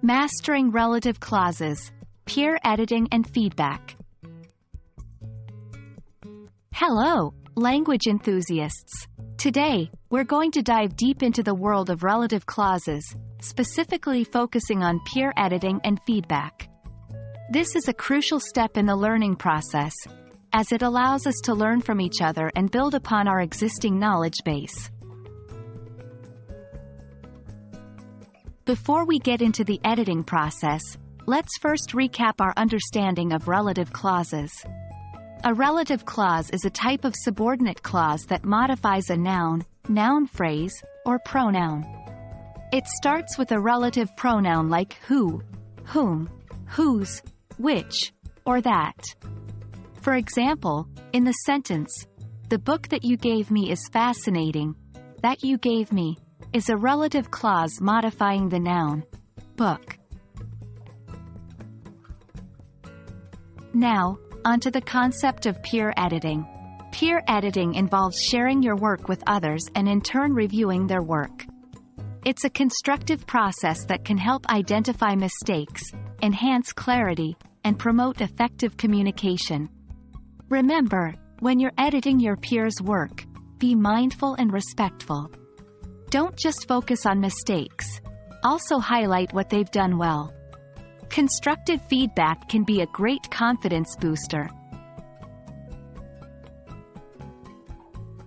Mastering relative clauses, peer editing and feedback. Hello, language enthusiasts. Today, we're going to dive deep into the world of relative clauses, specifically focusing on peer editing and feedback. This is a crucial step in the learning process, as it allows us to learn from each other and build upon our existing knowledge base. Before we get into the editing process, let's first recap our understanding of relative clauses. A relative clause is a type of subordinate clause that modifies a noun, noun phrase, or pronoun. It starts with a relative pronoun like who, whom, whose, which, or that. For example, in the sentence, "The book that you gave me is fascinating," that you gave me is a relative clause modifying the noun, book. Now, onto the concept of peer editing. Peer editing involves sharing your work with others and in turn reviewing their work. It's a constructive process that can help identify mistakes, enhance clarity, and promote effective communication. Remember, when you're editing your peers' work, be mindful and respectful. Don't just focus on mistakes. Also highlight what they've done well. Constructive feedback can be a great confidence booster.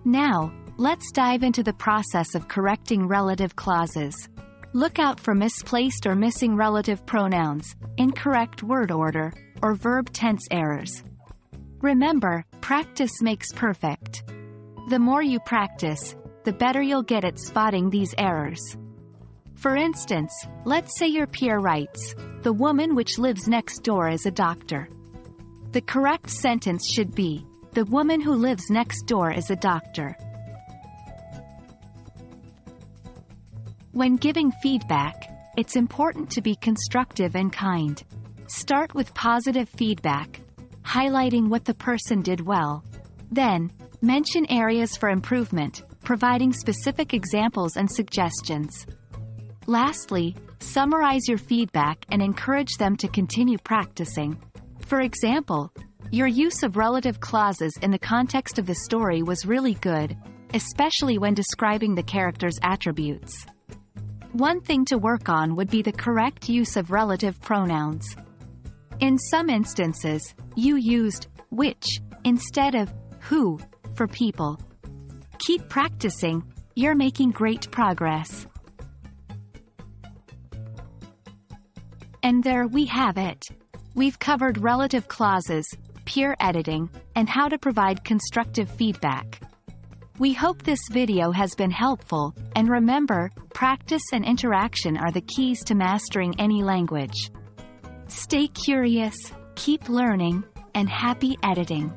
Now, let's dive into the process of correcting relative clauses. Look out for misplaced or missing relative pronouns, incorrect word order, or verb tense errors. Remember, practice makes perfect. The more you practice, the better you'll get at spotting these errors. For instance, let's say your peer writes, "The woman which lives next door is a doctor." The correct sentence should be, "The woman who lives next door is a doctor." When giving feedback, it's important to be constructive and kind. Start with positive feedback, highlighting what the person did well. Then, mention areas for improvement, providing specific examples and suggestions. Lastly, summarize your feedback and encourage them to continue practicing. For example, your use of relative clauses in the context of the story was really good, especially when describing the character's attributes. One thing to work on would be the correct use of relative pronouns. In some instances, you used which instead of who for people. Keep practicing, you're making great progress. And there we have it. We've covered relative clauses, peer editing, and how to provide constructive feedback. We hope this video has been helpful, and remember, practice and interaction are the keys to mastering any language. Stay curious, keep learning, and happy editing!